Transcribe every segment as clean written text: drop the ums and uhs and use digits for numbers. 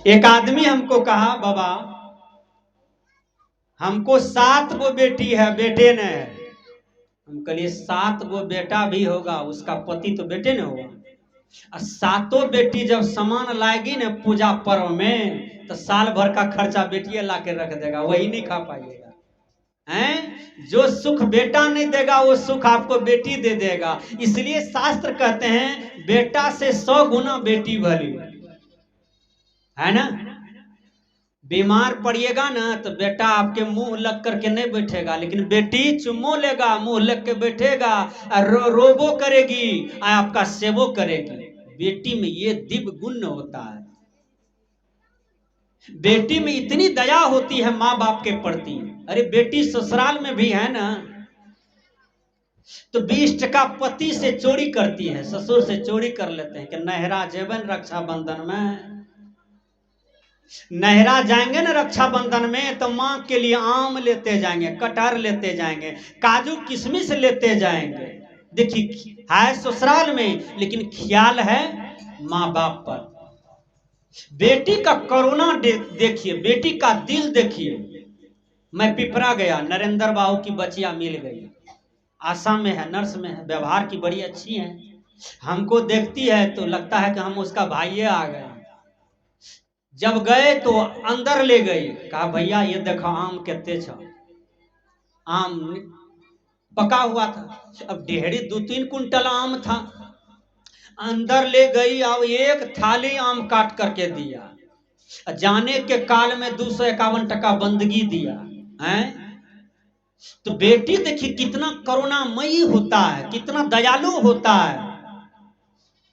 एक आदमी हमको कहा, बाबा हमको 7 गो बेटी है, बेटे न है। हम कहलिए 7 गो बेटा भी होगा, उसका पति तो बेटे न होगा। और 7 बेटी जब सामान लाएगी ना पूजा पर्व में, तो साल भर का खर्चा बेटिए ला के रख देगा, वही नहीं खा पाइएगा। हैं, जो सुख बेटा नहीं देगा वो सुख आपको बेटी दे देगा। इसलिए शास्त्र कहते हैं बेटा से 100 गुना बेटी भली, है ना। बीमार पड़िएगा ना तो बेटा आपके मुंह लग करके नहीं बैठेगा, लेकिन बेटी चुम्मो लेगा, मुंह लग के बैठेगा, रोबो करेगी, आपका सेवो करेगी। बेटी में ये दिव्य गुण होता है। बेटी में इतनी दया होती है माँ बाप के प्रति। अरे बेटी ससुराल में भी है ना, तो 20% पति से चोरी करती है, ससुर से चोरी कर लेते हैं कि नहरा जेबन रक्षाबंधन में। नहरा जाएंगे ना रक्षाबंधन में तो माँ के लिए आम लेते जाएंगे, कटहर लेते जाएंगे, काजू किशमिश लेते जाएंगे। देखिए है ससुराल में, लेकिन ख्याल है माँ बाप पर। बेटी का करुणा देखिए, बेटी का दिल देखिए। मैं पिपरा गया, नरेंद्र बाबू की बचिया मिल गई, आसाम में है, नर्स में है, व्यवहार की बड़ी अच्छी है। हमको देखती है तो लगता है कि हम उसका भाई आ गए। जब गए तो अंदर ले गई, कहा भैया ये देखो आम कितने छ। आम पका हुआ था, अब ढेरी 2-3 कुंटल आम था। अंदर ले गई और एक थाली आम काट करके दिया। जाने के काल में 251 टका बंदगी दिया है। तो बेटी देखिए कितना करुणामयी होता है, कितना दयालु होता है।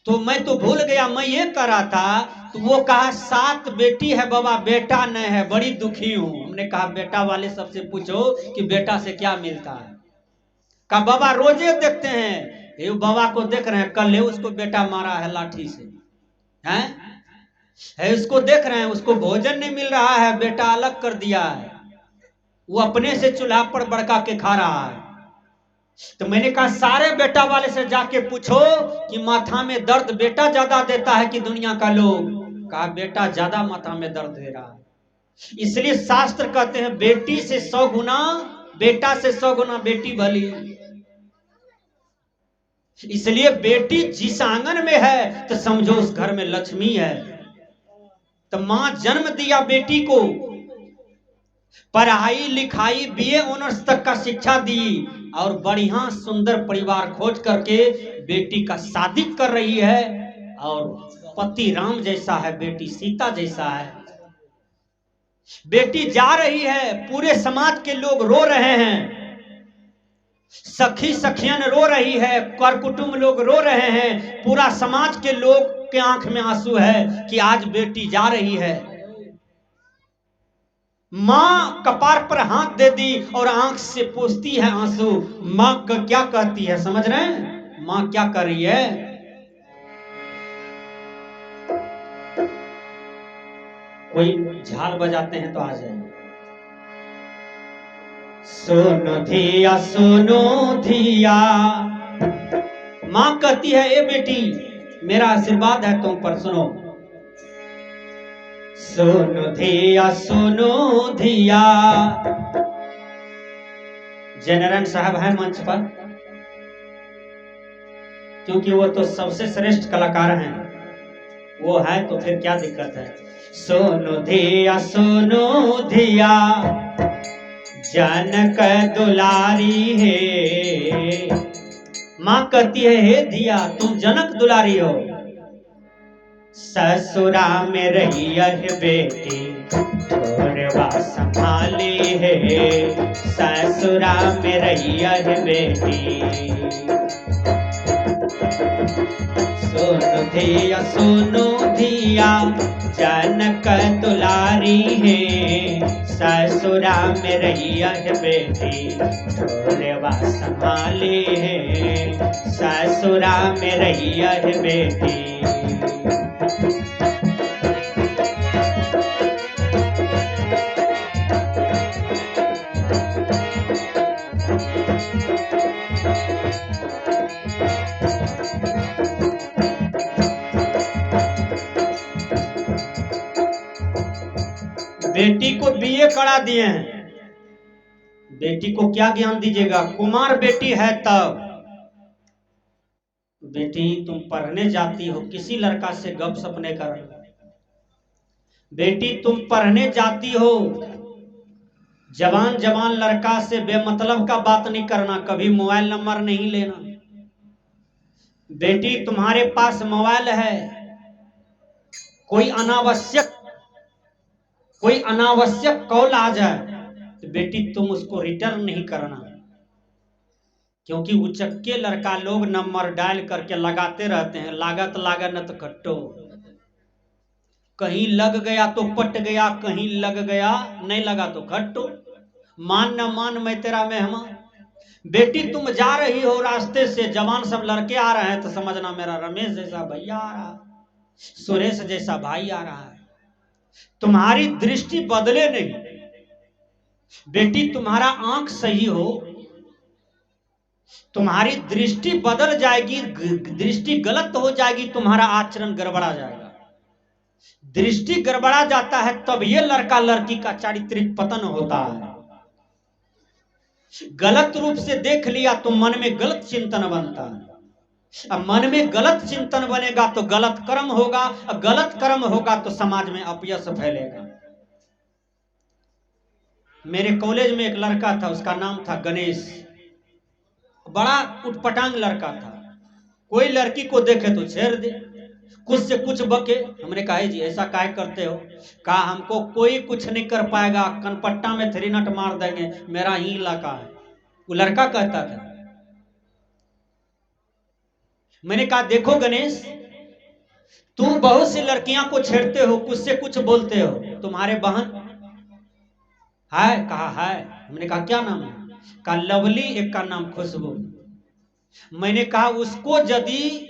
तो मैं तो भूल गया, मैं ये कह रहा था, तो वो कहा 7 बेटी है बाबा, बेटा नहीं है, बड़ी दुखी हूं। हमने कहा बेटा वाले सबसे पूछो कि बेटा से क्या मिलता है। कहा बाबा रोजे देखते हैं, ये बाबा को देख रहे हैं, कल उसको बेटा मारा है लाठी से, है उसको देख रहे हैं, उसको भोजन नहीं मिल रहा है, बेटा अलग कर दिया है, वो अपने से चूल्हा पर बड़का के खा रहा है। तो मैंने कहा सारे बेटा वाले से जाके पूछो कि माथा में दर्द बेटा ज्यादा देता है कि दुनिया का लोग। कहा बेटा ज्यादा माथा में दर्द दे रहा है। इसलिए शास्त्र कहते हैं बेटी से 100 गुना, बेटा से 100 गुना बेटी भली। इसलिए बेटी जिस आंगन में है तो समझो उस घर में लक्ष्मी है। तो मां जन्म दिया बेटी को, पढ़ाई लिखाई बीए ऑनर्स तक का शिक्षा दी, और बढ़िया सुंदर परिवार खोज करके बेटी का शादी कर रही है। और पति राम जैसा है, बेटी सीता जैसा है। बेटी जा रही है, पूरे समाज के लोग रो रहे हैं, सखी सखियन रो रही है, कर कुटुंब लोग रो रहे हैं, पूरा समाज के लोग के आंख में आंसू है कि आज बेटी जा रही है। मां कपार पर हाथ दे दी और आंख से पोंछती है आंसू। मां क्या कहती है समझ रहे हैं? मां क्या कर रही है? कोई झाल बजाते हैं तो आ जाएंगे। सोनो धिया सोनो धिया, मां कहती है ए बेटी मेरा आशीर्वाद है तुम पर, सुनो। सोनो धिया सोनो धिया। जनरल साहब है मंच पर, क्योंकि वो तो सबसे श्रेष्ठ कलाकार हैं, वो है तो फिर क्या दिक्कत है। सोनो धिया जनक दुलारी है। मां कहती है हे धिया तुम जनक दुलारी हो। ससुरा में रही बेटी थोड़वा संभाली है, ससुरा में रही बेटी। सोनो धिया जनक दुलारी है, ससुरा में रही बेटी थोड़वा संभाली है, ससुरा में रही बेटी। बेटी को बीए करा दिए हैं, बेटी को क्या ज्ञान दीजिएगा? कुमार बेटी है तब। बेटी तुम पढ़ने जाती हो, किसी लड़का से गपशप नहीं करना। बेटी तुम पढ़ने जाती हो, जवान जवान लड़का से बेमतलब का बात नहीं करना, कभी मोबाइल नंबर नहीं लेना। बेटी तुम्हारे पास मोबाइल है, कोई अनावश्यक कॉल आ जाए तो बेटी तुम उसको रिटर्न नहीं करना, क्योंकि उचक्के लड़का लोग नंबर डायल करके लगाते रहते हैं, लागत न तो खट्टो। कहीं लग गया तो पट गया, कहीं लग गया नहीं लगा तो खट्टो। मान न मान मैं तेरा मेहमान। बेटी तुम जा रही हो रास्ते से, जवान सब लड़के आ रहे हैं तो समझना मेरा रमेश जैसा भैया आ रहा है, सुरेश जैसा भाई आ रहा है। तुम्हारी दृष्टि बदले नहीं। बेटी तुम्हारा आंख सही हो, तुम्हारी दृष्टि बदल जाएगी, दृष्टि गलत हो जाएगी, तुम्हारा आचरण गड़बड़ा जाएगा। दृष्टि गड़बड़ा जाता है तब ये लड़का लड़की का चारित्रिक पतन होता है। गलत रूप से देख लिया तो मन में गलत चिंतन बनता है, अब मन में गलत चिंतन बनेगा तो गलत कर्म होगा, और गलत कर्म होगा तो समाज में अपयश फैलेगा। मेरे कॉलेज में एक लड़का था, उसका नाम था गणेश, बड़ा उटपटांग लड़का था। कोई लड़की को देखे तो छेड़ दे, कुछ से कुछ बके। हमने कहा जी ऐसा काय करते हो? कहा हमको कोई कुछ नहीं कर पाएगा, कनपट्टा में 3 नट मार देंगे, मेरा ही इलाका है। वो लड़का कहता था। मैंने कहा देखो गणेश, तुम बहुत सी लड़कियां को छेड़ते हो, कुछ से कुछ बोलते हो, तुम्हारे बहन है? कहा है। हमने कहा क्या नाम है? कहा लवली, एक का नाम खुशबू। मैंने कहा उसको यदि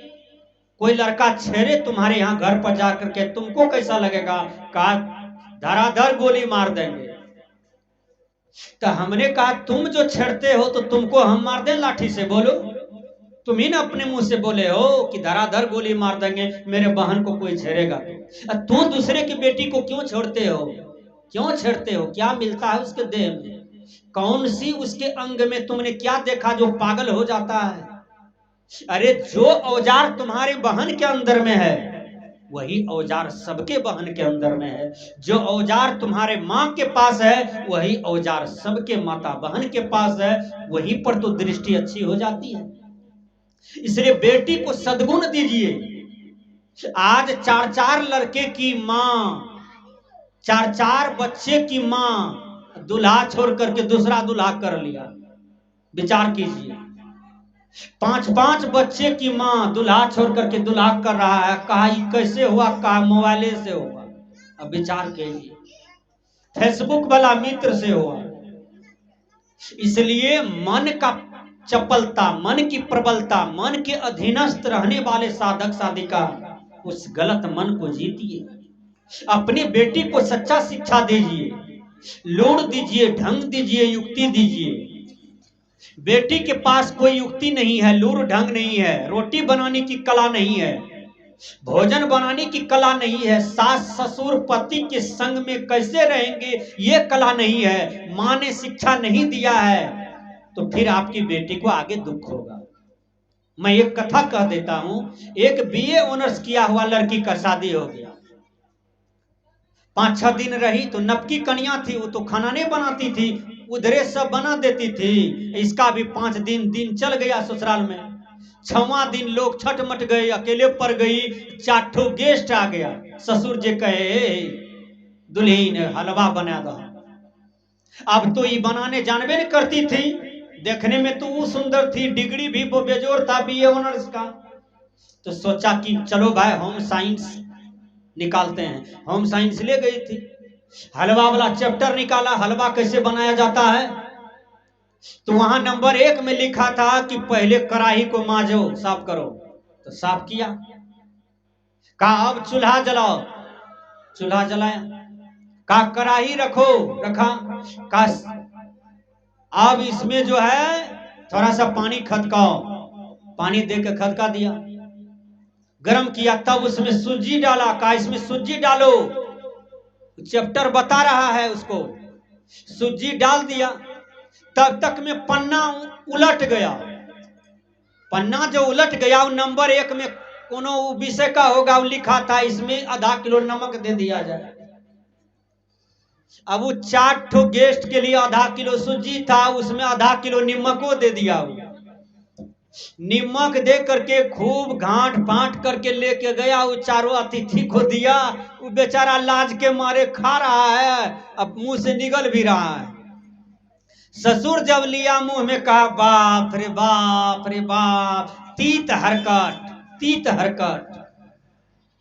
कोई लड़का छेड़े तुम्हारे यहाँ घर पर जाकर के, तुमको कैसा लगेगा? कहा धराधर गोली मार देंगे। तो हमने कहा तुम जो छेड़ते हो तो तुमको हम मार दें लाठी से? बोलो, तुम ही ना अपने मुंह से बोले हो कि धराधर गोली मार देंगे मेरे बहन को कोई छेड़ेगा तो। तू दूसरे की बेटी को क्यों छोड़ते हो? क्यों छेड़ते हो? क्या मिलता है उसके देह में? कौन सी उसके अंग में तुमने क्या देखा जो पागल हो जाता है? अरे जो औजार तुम्हारे बहन के अंदर में है वही औजार सबके बहन के अंदर में है। जो औजार तुम्हारे माँ के पास है वही औजार सबके माता बहन के पास है। वहीं पर तो दृष्टि अच्छी हो जाती है। इसलिए बेटी को सद्गुण दीजिए। आज 4-4 लड़के की माँ, 4-4 बच्चे की माँ दूल्हा छोड़ करके दूसरा दूल्हा कर लिया। विचार कीजिए, 5-5 बच्चे की माँ दूल्हा छोड़ करके दूल्हा कर रहा है। कहा ये कैसे हुआ? कहा मोबाइल से हुआ। अब विचार कीजिए, फेसबुक वाला मित्र से हुआ। इसलिए मन का चपलता, मन की प्रबलता, मन के अधीनस्थ रहने वाले साधक साधिका उस गलत मन को जीतिए। अपनी बेटी को सच्चा शिक्षा दीजिए, लोड़ दीजिए, ढंग दीजिए, युक्ति दीजिए। बेटी के पास कोई युक्ति नहीं है, लूर ढंग नहीं है, रोटी बनाने की कला नहीं है, भोजन बनाने की कला नहीं है, सास ससुर पति के संग में कैसे रहेंगे ये कला नहीं है, माँ ने शिक्षा नहीं दिया है, तो फिर आपकी बेटी को आगे दुख होगा। मैं एक कथा कह देता हूं। एक बीए ऑनर्स किया हुआ लड़की का शादी हो गया। 5-6 दिन रही तो नपकी कन्या थी, वो तो खाना नहीं बनाती थी, उधरे सब बना देती थी। इसका भी 5 दिन चल गया ससुराल में। 6वां दिन लोग छटमट गए, अकेले पड़ गई। 4 ठो गेस्ट आ गया। ससुर जी कहे दुल्हीन हलवा बना दो। अब तो ये बनाने जानबे नहीं करती थी, देखने में तो वो सुंदर थी, डिग्री भी वो बेजोर था बीए ऑनर्स का। तो सोचा कि चलो भाई होम साइंस निकालते हैं। होम साइंस ले गई थी, हलवा वाला चैप्टर निकाला, हलवा कैसे बनाया जाता है। तो वहां नंबर 1 में लिखा था कि पहले कढ़ाई को मांजो, साफ करो। तो साफ किया। कहा अब चूल्हा जलाओ, चूल्हा जलाया। कहा कढ़ाई रखो, रखा। कहा अब इसमें जो है थोड़ा सा पानी खदकाओ, पानी दे के खदका दिया। गरम किया, तब उसमें सूजी डाला। कहा इसमें सूजी डालो, चैप्टर बता रहा है उसको, सूजी डाल दिया, तब तक में पन्ना उलट गया। पन्ना जो उलट गया वो नंबर 1 में कोनो विषय का होगा, वो लिखा था इसमें आधा किलो नमक दे दिया जाए। अब वो 4 ठो गेस्ट के लिए आधा किलो सूजी था, उसमें आधा किलो नीमको दे दिया। नीमक दे करके खूब घाट पाट करके लेके गया, वो चारों अतिथि को दिया। वो बेचारा लाज के मारे खा रहा है, अब मुंह से निगल भी रहा है। ससुर जब लिया मुंह में, कहा बाप रे बाप रे बाप, तीत हरकत, तीत हरकत,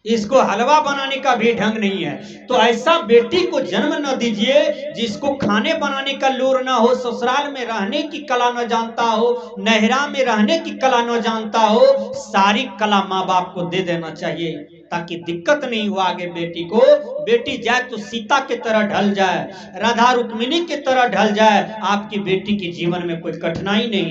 इसको हलवा बनाने का भी ढंग नहीं है। तो ऐसा बेटी को जन्म न दीजिए जिसको खाने बनाने का लूर ना हो, ससुराल में रहने की कला न जानता हो, नहरा में रहने की कला न जानता हो। सारी कला माँ बाप को दे देना चाहिए ताकि दिक्कत नहीं हो आगे बेटी को। बेटी जाए तो सीता के तरह ढल जाए, राधा रुक्मिणी के तरह ढल जाए, आपकी बेटी के जीवन में कोई कठिनाई नहीं।